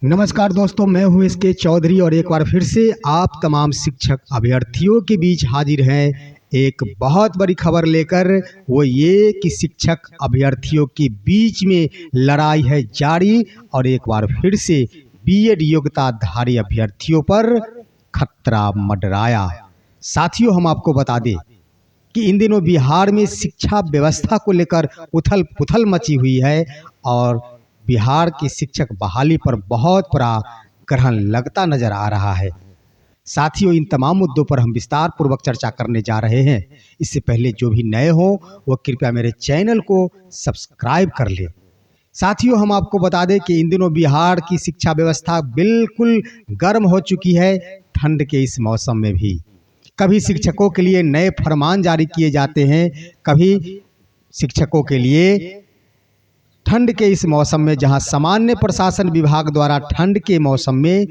नमस्कार दोस्तों, मैं हूं इसके चौधरी और एक बार फिर से आप तमाम शिक्षक अभ्यर्थियों के बीच हाजिर हैं एक बहुत बड़ी खबर लेकर। वो ये कि शिक्षक अभ्यर्थियों के बीच में लड़ाई है जारी और एक बार फिर से बीएड योग्यताधारी अभ्यर्थियों पर खतरा मंडराया। साथियों, हम आपको बता दें कि इन दिनों बिहार में शिक्षा व्यवस्था को लेकर उथल पुथल मची हुई है और बिहार की शिक्षक बहाली पर बहुत बड़ा ग्रहण लगता नजर आ रहा है। साथियों, इन तमाम मुद्दों पर हम विस्तार पूर्वक चर्चा करने जा रहे हैं। इससे पहले जो भी नए हो वो कृपया मेरे चैनल को सब्सक्राइब कर ले। साथियों, हम आपको बता दें कि इन दिनों बिहार की शिक्षा व्यवस्था बिल्कुल गर्म हो चुकी है। ठंड के इस मौसम में भी कभी शिक्षकों के लिए नए फरमान जारी किए जाते हैं, कभी शिक्षकों के लिए ठंड के इस मौसम में जहां सामान्य प्रशासन विभाग द्वारा ठंड के मौसम में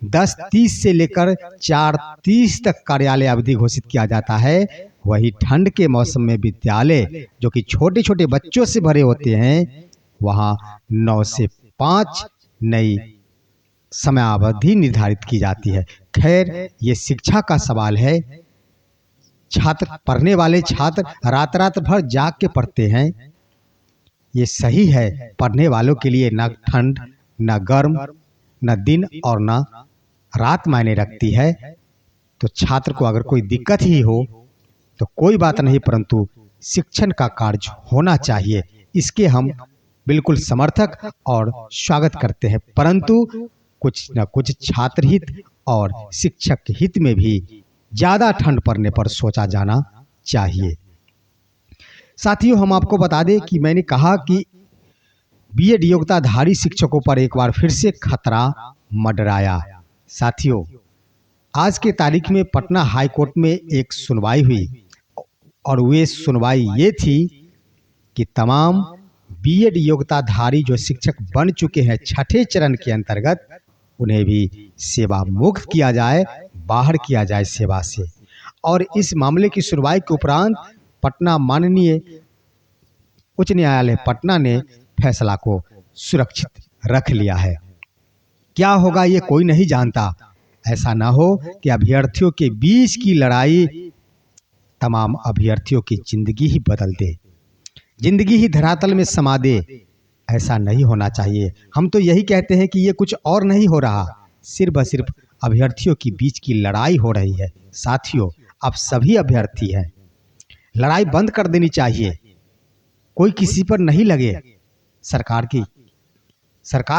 10:30 से लेकर 4:30 तक कार्यालय अवधि घोषित किया जाता है, वही ठंड के मौसम में विद्यालय जो कि छोटे छोटे बच्चों से भरे होते हैं वहां 9 से 5 नई समयावधि निर्धारित की जाती है। खैर, ये शिक्षा का सवाल है। पढ़ने वाले छात्र रात रात भर जाग के पढ़ते हैं, ये सही है। पढ़ने वालों के लिए न ठंड न गर्म न दिन और न रात मायने रखती है। तो छात्र को अगर कोई दिक्कत ही हो तो कोई बात नहीं, परंतु शिक्षण का कार्य होना चाहिए, इसके हम बिल्कुल समर्थक और स्वागत करते हैं। परंतु कुछ न कुछ छात्र हित और शिक्षक हित में भी ज्यादा ठंड पड़ने पर सोचा जाना चाहिए। साथियों, हम आपको बता दें कि मैंने कहा कि बीएड योग्यताधारी शिक्षकों पर एक बार फिर से खतरा मंडराया। साथियों, आज के तारीख में पटना हाई कोर्ट में एक सुनवाई हुई और वे सुनवाई ये थी कि तमाम बीएड योग्यताधारी जो शिक्षक बन चुके हैं छठे चरण के अंतर्गत, उन्हें भी सेवा मुक्त किया जाए, बाहर किया जाए सेवा से। और इस मामले की सुनवाई के उपरांत पटना माननीय उच्च न्यायालय पटना ने फैसला को सुरक्षित रख लिया है। क्या होगा ये कोई नहीं जानता। ऐसा ना हो कि अभ्यर्थियों के बीच की लड़ाई तमाम अभ्यर्थियों की जिंदगी ही बदल दे, जिंदगी ही धरातल में समा दे। ऐसा नहीं होना चाहिए। हम तो यही कहते हैं कि ये कुछ और नहीं हो रहा, सिर्फ और सिर्फ अभ्यर्थियों के बीच की लड़ाई हो रही है। साथियों, आप सभी अभ्यर्थी हैं, लड़ाई बंद कर देनी चाहिए। कोई किसी पर नहीं लगे। सरकार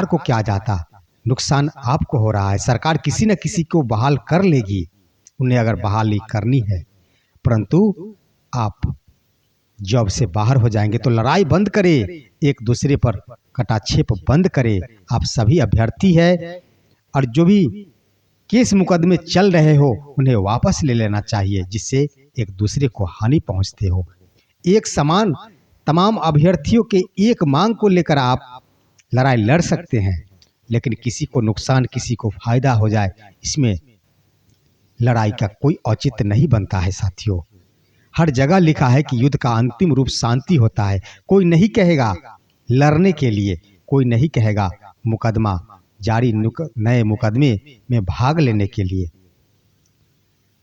को क्या जाता, नुकसान आपको हो रहा है। सरकार किसी न किसी को बहाल कर लेगी, उन्हें अगर बहाली करनी है, परंतु आप जॉब से बाहर हो जाएंगे तो लड़ाई बंद करें, एक दूसरे पर कटाक्षेप बंद करें। आप सभी अभ्यर्थी हैं और जो भी केस मुकदमे चल रहे हो उन्हें वापस ले लेना चाहिए, जिससे एक दूसरे को हानि पहुंचते हो। एक समान तमाम अभ्यर्थियों के एक मांग को लेकर आप लड़ाई लड़ सकते हैं, लेकिन किसी को नुकसान किसी को फायदा हो जाए, इसमें लड़ाई का कोई औचित्य नहीं बनता है। साथियों, हर जगह लिखा है कि युद्ध का अंतिम रूप शांति होता है। कोई नहीं कहेगा लड़ने के लिए, कोई नहीं कहेगा मुकदमा जारी नए मुकदमे में भाग लेने के लिए।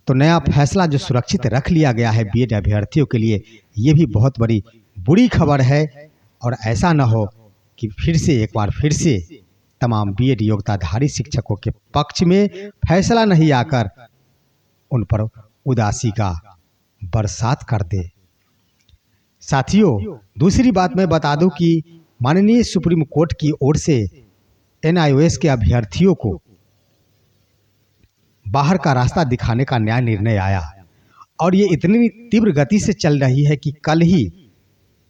तो नया फैसला जो सुरक्षित रख लिया गया है बीएड अभ्यर्थियों के लिए, ये भी बहुत बड़ी बुरी खबर है। और ऐसा ना हो कि फिर से एक बार फिर से तमाम बीएड योग्यताधारी शिक्षकों के पक्ष में फैसला नहीं आकर उन पर उदासी का बरसात कर दे। साथियों, दूसरी बात मैं बता दूं कि माननीय सुप्रीम कोर्ट की ओर से एनआईओएस के अभ्यर्थियों को बाहर का रास्ता दिखाने का न्याय निर्णय आया और ये इतनी तीव्र गति से चल रही है कि कल ही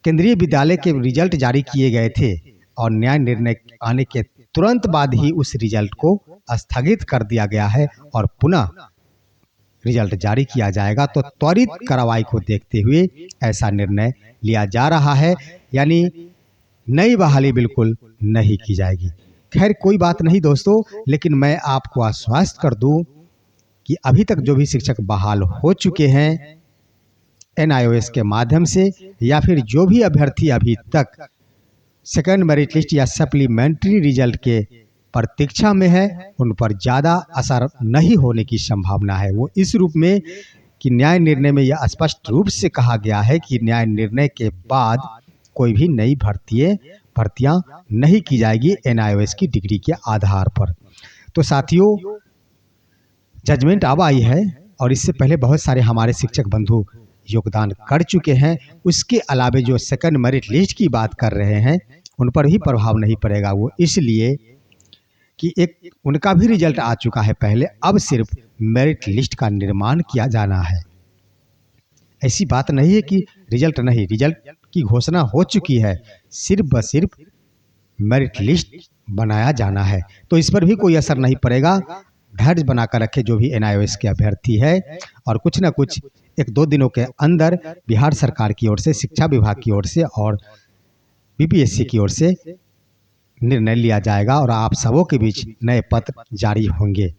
केंद्रीय विद्यालय के रिजल्ट जारी किए गए थे और न्याय निर्णय आने के तुरंत बाद ही उस रिजल्ट को स्थगित कर दिया गया है और पुनः रिजल्ट जारी किया जाएगा। तो त्वरित कार्रवाई को देखते हुए ऐसा निर्णय लिया जा रहा है, यानी नई बहाली बिल्कुल नहीं की जाएगी। खैर, कोई बात नहीं दोस्तों, लेकिन मैं आपको आश्वस्त कर दूं कि अभी तक जो भी शिक्षक बहाल हो चुके हैं एनआईओएस के माध्यम से, या फिर जो भी अभ्यर्थी अभी तक सेकंड मेरिट लिस्ट या सप्लीमेंट्री रिजल्ट के प्रतीक्षा में है उन पर ज़्यादा असर नहीं होने की संभावना है। वो इस रूप में कि न्याय निर्णय में यह स्पष्ट रूप से कहा गया है कि न्याय निर्णय के बाद कोई भी नई भर्तियां नहीं की जाएगी NIOS की डिग्री के आधार पर। तो साथियों, जजमेंट अब आई है और इससे पहले बहुत सारे हमारे शिक्षक बंधु योगदान कर चुके हैं। उसके अलावे जो सेकंड मेरिट लिस्ट की बात कर रहे हैं उन पर भी प्रभाव नहीं पड़ेगा। वो इसलिए कि एक उनका भी रिजल्ट आ चुका है पहले, अब सिर्फ मेरिट लिस्ट का निर्माण किया जाना है। ऐसी बात नहीं है कि रिजल्ट नहीं, रिजल्ट की घोषणा हो चुकी है, सिर्फ ब सिर्फ मेरिट लिस्ट बनाया जाना है। तो इस पर भी कोई असर नहीं पड़ेगा। धैर्य बनाकर रखे जो भी NIOS के अभ्यर्थी है, और कुछ ना कुछ 1-2 दिनों के अंदर बिहार सरकार की ओर से, शिक्षा विभाग की ओर से और BPSC की ओर से निर्णय लिया जाएगा और आप सबों के बीच नए पत्र जारी होंगे।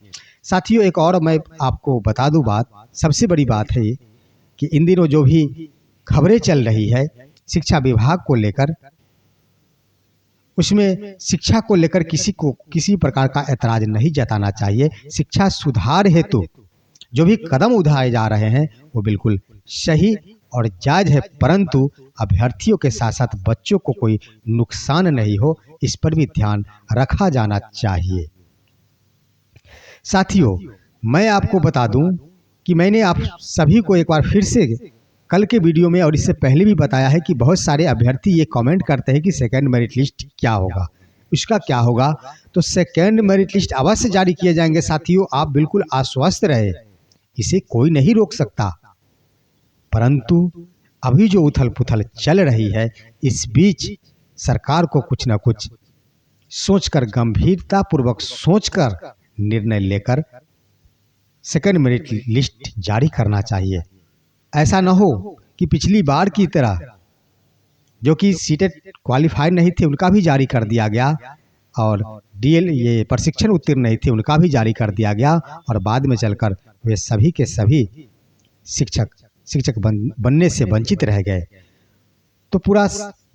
साथियों, एक और मैं आपको बता दूं बात, सबसे बड़ी बात है ये कि इन दिनों जो भी खबरें चल रही है शिक्षा विभाग को लेकर, उसमें शिक्षा को लेकर किसी को किसी प्रकार का ऐतराज नहीं जताना चाहिए। शिक्षा सुधार हेतु जो भी कदम उठाए जा रहे हैं वो बिल्कुल सही और जायज है, परंतु अभ्यर्थियों के साथ साथ बच्चों को कोई नुकसान नहीं हो, इस पर भी ध्यान रखा जाना चाहिए। साथियों, मैं आपको बता दूं कि मैंने आप सभी को एक बार फिर से कल के वीडियो में और इससे पहले भी बताया है कि बहुत सारे अभ्यर्थी ये कमेंट करते हैं कि सेकंड मेरिट लिस्ट क्या होगा, उसका क्या होगा। तो सेकंड मेरिट लिस्ट अवश्य जारी किए जाएंगे। साथियों, आप बिल्कुल आश्वस्त रहे, इसे कोई नहीं रोक सकता, परंतु अभी जो उथल पुथल चल रही है, इस बीच सरकार को कुछ ना कुछ सोचकर, गंभीरता पूर्वक सोचकर निर्णय लेकर सेकंड मेरिट लिस्ट जारी करना चाहिए। ऐसा न हो कि पिछली बार की तरह जो कि सीटेट क्वालिफाई नहीं थे उनका भी जारी कर दिया गया, और DL ये प्रशिक्षण उत्तीर्ण नहीं थे उनका भी जारी कर दिया गया, और बाद में चलकर वे सभी के सभी शिक्षक बनने से वंचित रह गए। तो पूरा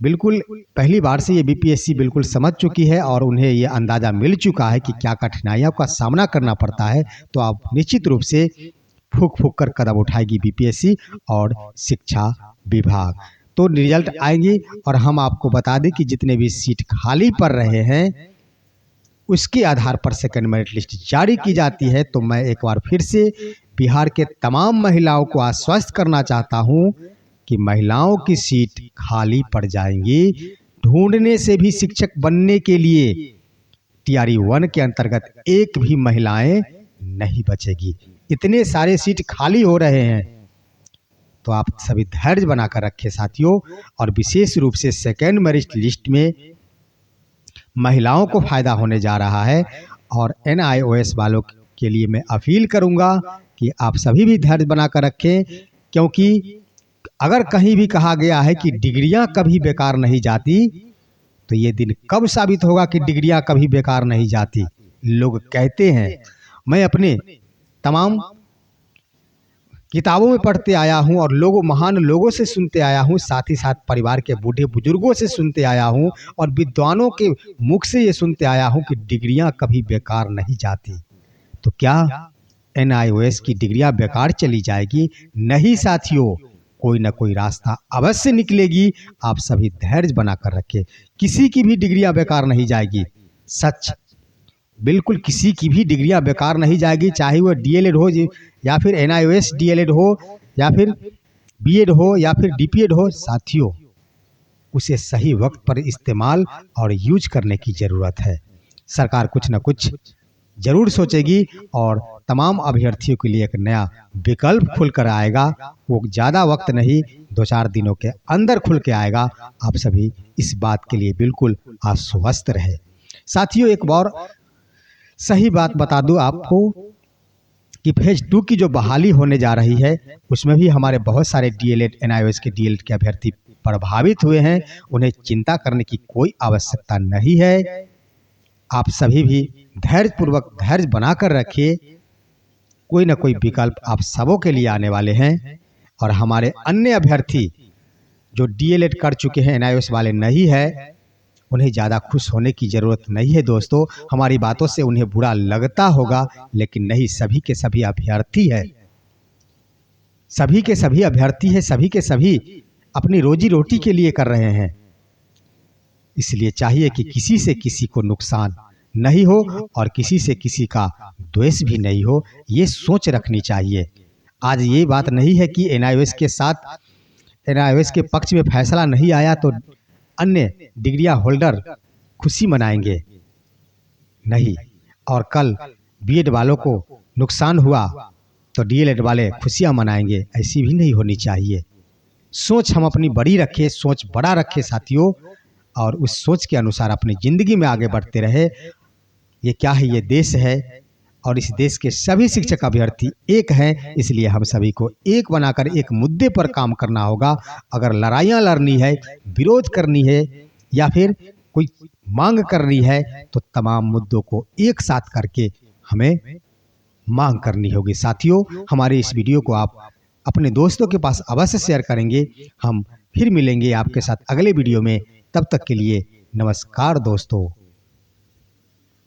बिल्कुल पहली बार से ये BPSC बिल्कुल समझ चुकी है और उन्हें ये अंदाजा मिल चुका है कि क्या कठिनाइयों का सामना करना पड़ता है। तो आप निश्चित रूप से फूक कर कदम उठाएगी BPSC और शिक्षा विभाग। तो रिजल्ट आएंगी और हम आपको बता दें कि जितने भी सीट खाली पड़ रहे हैं उसके आधार पर सेकंड मेरिट लिस्ट जारी की जाती है। तो मैं एक बार फिर से बिहार के तमाम महिलाओं को आश्वस्त करना चाहता हूं कि महिलाओं की सीट खाली पड़ जाएंगी। ढूंढने से भी शिक्षक बनने के लिए TRE 1 के अंतर्गत एक भी महिलाएं नहीं बचेगी। इतने सारे सीट खाली हो रहे हैं, तो आप सभी धैर्य बनाकर रखें साथियों। और विशेष रूप से सेकंड मेरिट लिस्ट में महिलाओं को फायदा होने जा रहा है, और NIOS वालों के लिए मैं अपील करूंगा कि आप सभी भी धैर्य बनाकर रखें, क्योंकि अगर कहीं भी कहा गया है कि डिग्रियां कभी बेकार नहीं जाती, तो ये दिन कब साबित होगा कि डिग्रियां कभी बेकार नहीं जाती। लोग कहते हैं, मैं अपने तमाम किताबों में पढ़ते आया हूं और महान लोगों से सुनते आया हूं, साथ ही साथ परिवार के बूढ़े बुजुर्गों से सुनते आया हूं और विद्वानों के मुख से ये सुनते आया हूं कि डिग्रियां कभी बेकार नहीं जाती। तो क्या NIOS की डिग्रियां बेकार चली जाएगी? नहीं साथियों, कोई ना कोई रास्ता अवश्य निकलेगी। आप सभी धैर्य बनाकर रखें, किसी की भी डिग्रियां बेकार नहीं जाएगी। सच, बिल्कुल किसी की भी डिग्रियां बेकार नहीं जाएगी, चाहे वो DLED हो या फिर NIOS DLED हो या फिर BEd हो या फिर DPEd हो। साथियों, उसे सही वक्त पर इस्तेमाल और यूज करने की ज़रूरत है। सरकार कुछ न कुछ जरूर सोचेगी और तमाम अभ्यर्थियों के लिए एक नया विकल्प खुल कर आएगा। वो ज़्यादा वक्त नहीं, 2-4 दिनों के अंदर खुल के आएगा। आप सभी इस बात के लिए बिल्कुल आश्वस्त रहे। साथियों, एक और सही बात बता दूं आपको कि फेज 2 की जो बहाली होने जा रही है उसमें भी हमारे बहुत सारे DLED NIOS के DLED के अभ्यर्थी प्रभावित हुए हैं। उन्हें चिंता करने की कोई आवश्यकता नहीं है। आप सभी भी धैर्य बनाकर रखिए, कोई ना कोई विकल्प आप सबों के लिए आने वाले हैं। और हमारे अन्य अभ्यर्थी जो DLED कर चुके हैं, NIOS वाले नहीं है, उन्हें ज़्यादा खुश होने की ज़रूरत नहीं है दोस्तों। हमारी बातों से उन्हें बुरा लगता होगा, लेकिन नहीं, सभी के सभी अभ्यर्थी है, सभी के सभी अभ्यर्थी है, सभी के सभी अपनी रोजी रोटी के लिए कर रहे हैं। इसलिए चाहिए कि किसी से किसी को नुकसान नहीं हो और किसी से किसी का द्वेष भी नहीं हो, ये सोच रखनी चाहिए। आज ये बात नहीं है कि एनआईओएस के साथ एनआईओएस के पक्ष में फैसला नहीं आया तो अन्य डिग्रियां होल्डर खुशी मनाएंगे, नहीं। और कल बीएड वालों को नुकसान हुआ तो डीएलएड वाले खुशियां मनाएंगे, ऐसी भी नहीं होनी चाहिए। सोच हम अपनी बड़ी रखें, सोच बड़ा रखें साथियों, और उस सोच के अनुसार अपनी ज़िंदगी में आगे बढ़ते रहे। ये क्या है, ये देश है और इस देश के सभी शिक्षक अभ्यर्थी एक हैं, इसलिए हम सभी को एक बनाकर एक मुद्दे पर काम करना होगा। अगर लड़ाइयाँ लड़नी है, विरोध करनी है या फिर कोई मांग करनी है तो तमाम मुद्दों को एक साथ करके हमें मांग करनी होगी। साथियों, हमारे इस वीडियो को आप अपने दोस्तों के पास अवश्य शेयर करेंगे। हम फिर मिलेंगे आपके साथ अगले वीडियो में, तब तक के लिए नमस्कार दोस्तों।